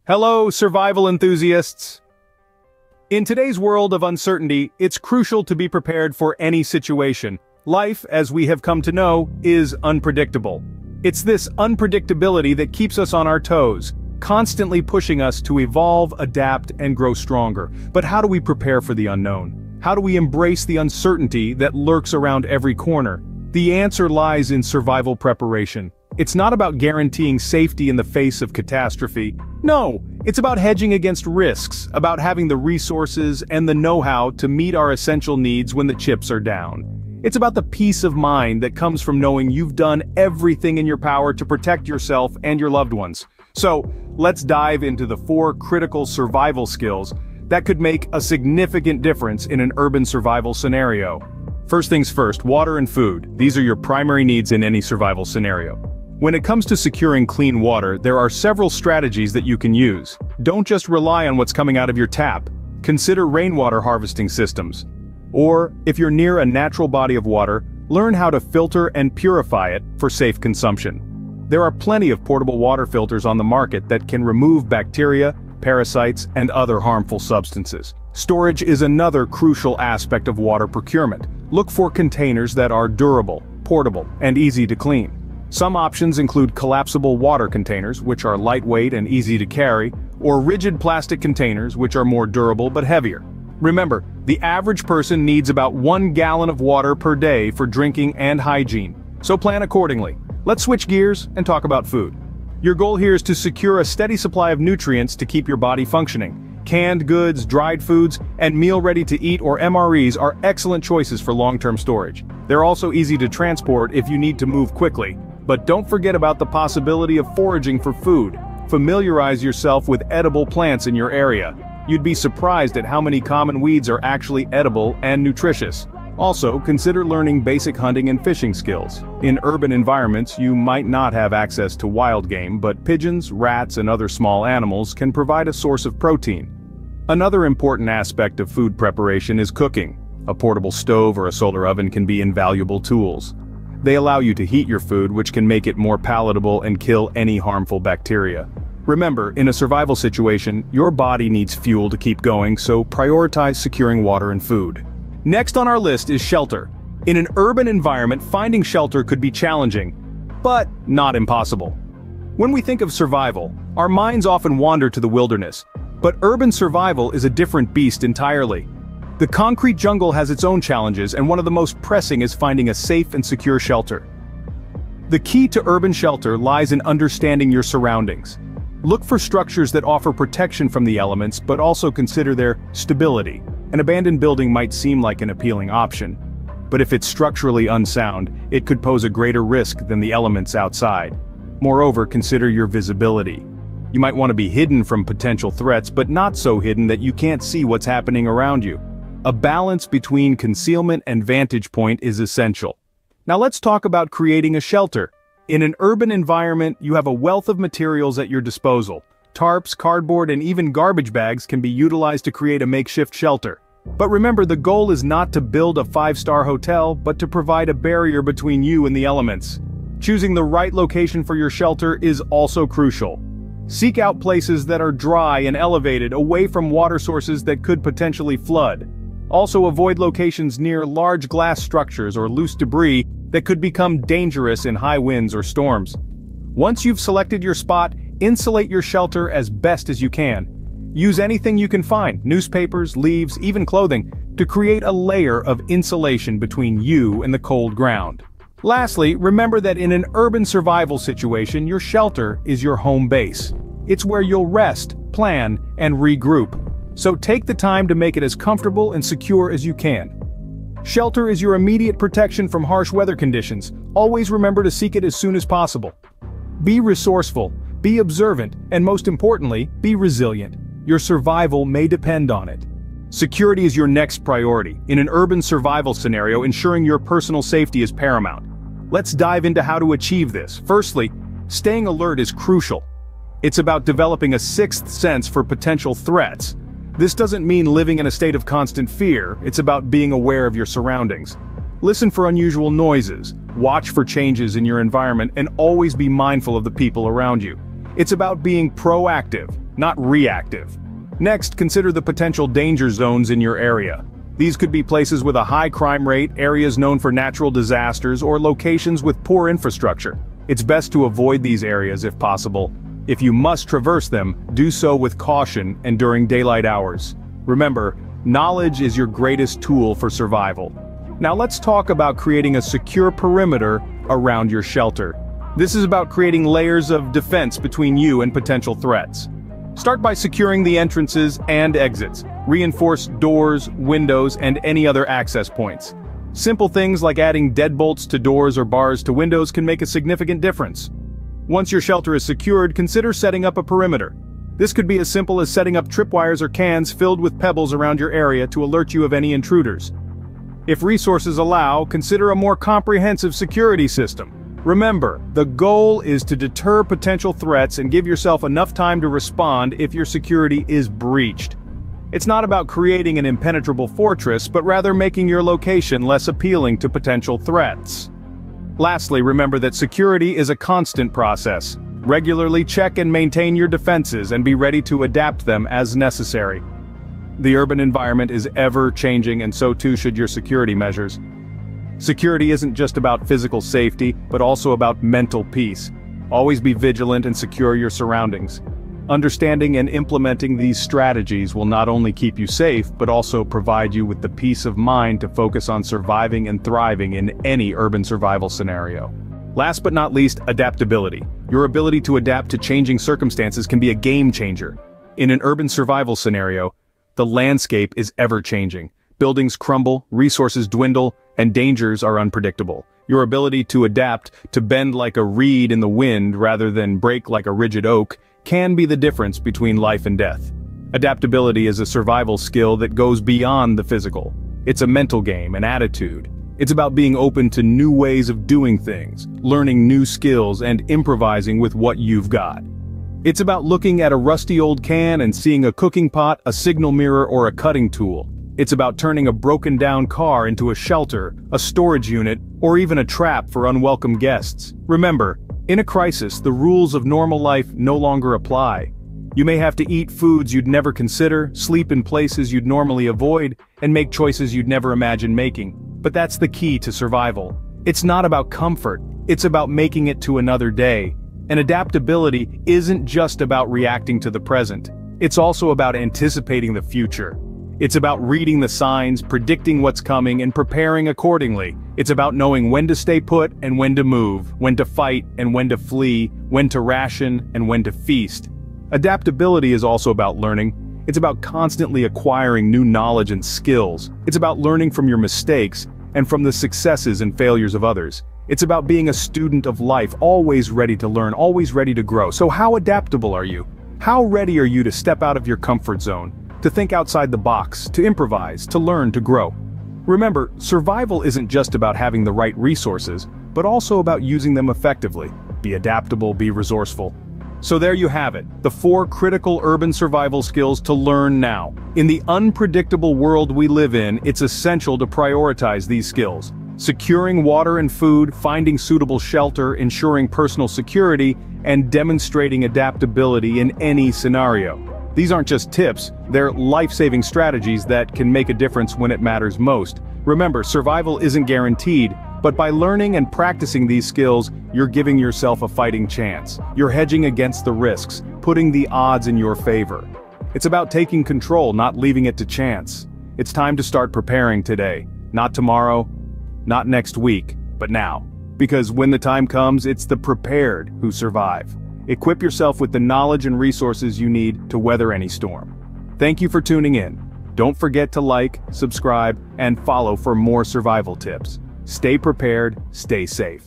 Hello, survival enthusiasts! In today's world of uncertainty, it's crucial to be prepared for any situation. Life, as we have come to know, is unpredictable. It's this unpredictability that keeps us on our toes, constantly pushing us to evolve, adapt, and grow stronger. But how do we prepare for the unknown? How do we embrace the uncertainty that lurks around every corner? The answer lies in survival preparation. It's not about guaranteeing safety in the face of catastrophe. No, it's about hedging against risks, about having the resources and the know-how to meet our essential needs when the chips are down. It's about the peace of mind that comes from knowing you've done everything in your power to protect yourself and your loved ones. So, let's dive into the 4 critical survival skills that could make a significant difference in an urban survival scenario. First things first, water and food. These are your primary needs in any survival scenario. When it comes to securing clean water, there are several strategies that you can use. Don't just rely on what's coming out of your tap. Consider rainwater harvesting systems. Or, if you're near a natural body of water, learn how to filter and purify it for safe consumption. There are plenty of portable water filters on the market that can remove bacteria, parasites, and other harmful substances. Storage is another crucial aspect of water procurement. Look for containers that are durable, portable, and easy to clean. Some options include collapsible water containers, which are lightweight and easy to carry, or rigid plastic containers, which are more durable but heavier. Remember, the average person needs about 1 gallon of water per day for drinking and hygiene, so plan accordingly. Let's switch gears and talk about food. Your goal here is to secure a steady supply of nutrients to keep your body functioning. Canned goods, dried foods, and meal-ready-to-eat or MREs are excellent choices for long-term storage. They're also easy to transport if you need to move quickly. But don't forget about the possibility of foraging for food. Familiarize yourself with edible plants in your area. You'd be surprised at how many common weeds are actually edible and nutritious. Also, consider learning basic hunting and fishing skills. In urban environments, you might not have access to wild game, but pigeons, rats, and other small animals can provide a source of protein. Another important aspect of food preparation is cooking. A portable stove or a solar oven can be invaluable tools. They allow you to heat your food, which can make it more palatable and kill any harmful bacteria. Remember, in a survival situation, your body needs fuel to keep going, so prioritize securing water and food. Next on our list is shelter. In an urban environment, finding shelter could be challenging, but not impossible. When we think of survival, our minds often wander to the wilderness, but urban survival is a different beast entirely. The concrete jungle has its own challenges, and one of the most pressing is finding a safe and secure shelter. The key to urban shelter lies in understanding your surroundings. Look for structures that offer protection from the elements but also consider their stability. An abandoned building might seem like an appealing option, but if it's structurally unsound, it could pose a greater risk than the elements outside. Moreover, consider your visibility. You might want to be hidden from potential threats, but not so hidden that you can't see what's happening around you. A balance between concealment and vantage point is essential. Now let's talk about creating a shelter. In an urban environment, you have a wealth of materials at your disposal. Tarps, cardboard, and even garbage bags can be utilized to create a makeshift shelter. But remember, the goal is not to build a 5-star hotel, but to provide a barrier between you and the elements. Choosing the right location for your shelter is also crucial. Seek out places that are dry and elevated, away from water sources that could potentially flood. Also, avoid locations near large glass structures or loose debris that could become dangerous in high winds or storms. Once you've selected your spot, insulate your shelter as best as you can. Use anything you can find, newspapers, leaves, even clothing, to create a layer of insulation between you and the cold ground. Lastly, remember that in an urban survival situation, your shelter is your home base. It's where you'll rest, plan, and regroup. So take the time to make it as comfortable and secure as you can. Shelter is your immediate protection from harsh weather conditions. Always remember to seek it as soon as possible. Be resourceful, be observant, and most importantly, be resilient. Your survival may depend on it. Security is your next priority. In an urban survival scenario, ensuring your personal safety is paramount. Let's dive into how to achieve this. Firstly, staying alert is crucial. It's about developing a sixth sense for potential threats. This doesn't mean living in a state of constant fear, it's about being aware of your surroundings. Listen for unusual noises, watch for changes in your environment, and always be mindful of the people around you. It's about being proactive, not reactive. Next, consider the potential danger zones in your area. These could be places with a high crime rate, areas known for natural disasters, or locations with poor infrastructure. It's best to avoid these areas if possible. If you must traverse them, do so with caution and during daylight hours. Remember, knowledge is your greatest tool for survival. Now let's talk about creating a secure perimeter around your shelter. This is about creating layers of defense between you and potential threats. Start by securing the entrances and exits. Reinforce doors, windows, and any other access points. Simple things like adding deadbolts to doors or bars to windows can make a significant difference. Once your shelter is secured, consider setting up a perimeter. This could be as simple as setting up tripwires or cans filled with pebbles around your area to alert you of any intruders. If resources allow, consider a more comprehensive security system. Remember, the goal is to deter potential threats and give yourself enough time to respond if your security is breached. It's not about creating an impenetrable fortress, but rather making your location less appealing to potential threats. Lastly, remember that security is a constant process. Regularly check and maintain your defenses and be ready to adapt them as necessary. The urban environment is ever changing, and so too should your security measures. Security isn't just about physical safety, but also about mental peace. Always be vigilant and secure your surroundings. Understanding and implementing these strategies will not only keep you safe, but also provide you with the peace of mind to focus on surviving and thriving in any urban survival scenario. Last but not least, adaptability. Your ability to adapt to changing circumstances can be a game changer. In an urban survival scenario, the landscape is ever-changing. Buildings crumble, resources dwindle, and dangers are unpredictable. Your ability to adapt, to bend like a reed in the wind rather than break like a rigid oak, can be the difference between life and death. Adaptability is a survival skill that goes beyond the physical. It's a mental game, an attitude. It's about being open to new ways of doing things, learning new skills, and improvising with what you've got. It's about looking at a rusty old can and seeing a cooking pot, a signal mirror, or a cutting tool. It's about turning a broken-down car into a shelter, a storage unit, or even a trap for unwelcome guests. Remember, in a crisis, the rules of normal life no longer apply. You may have to eat foods you'd never consider, sleep in places you'd normally avoid, and make choices you'd never imagine making. But that's the key to survival. It's not about comfort, it's about making it to another day. And adaptability isn't just about reacting to the present. It's also about anticipating the future. It's about reading the signs, predicting what's coming, and preparing accordingly. It's about knowing when to stay put and when to move, when to fight and when to flee, when to ration and when to feast. Adaptability is also about learning. It's about constantly acquiring new knowledge and skills. It's about learning from your mistakes and from the successes and failures of others. It's about being a student of life, always ready to learn, always ready to grow. So how adaptable are you? How ready are you to step out of your comfort zone? To think outside the box, to improvise, to learn, to grow. Remember, survival isn't just about having the right resources, but also about using them effectively. Be adaptable, be resourceful. So there you have it, the 4 critical urban survival skills to learn now. In the unpredictable world we live in, it's essential to prioritize these skills. Securing water and food, finding suitable shelter, ensuring personal security, and demonstrating adaptability in any scenario. These aren't just tips, they're life-saving strategies that can make a difference when it matters most. Remember, survival isn't guaranteed, but by learning and practicing these skills, you're giving yourself a fighting chance. You're hedging against the risks, putting the odds in your favor. It's about taking control, not leaving it to chance. It's time to start preparing today. Not tomorrow, not next week, but now. Because when the time comes, it's the prepared who survive. Equip yourself with the knowledge and resources you need to weather any storm. Thank you for tuning in. Don't forget to like, subscribe, and follow for more survival tips. Stay prepared, stay safe.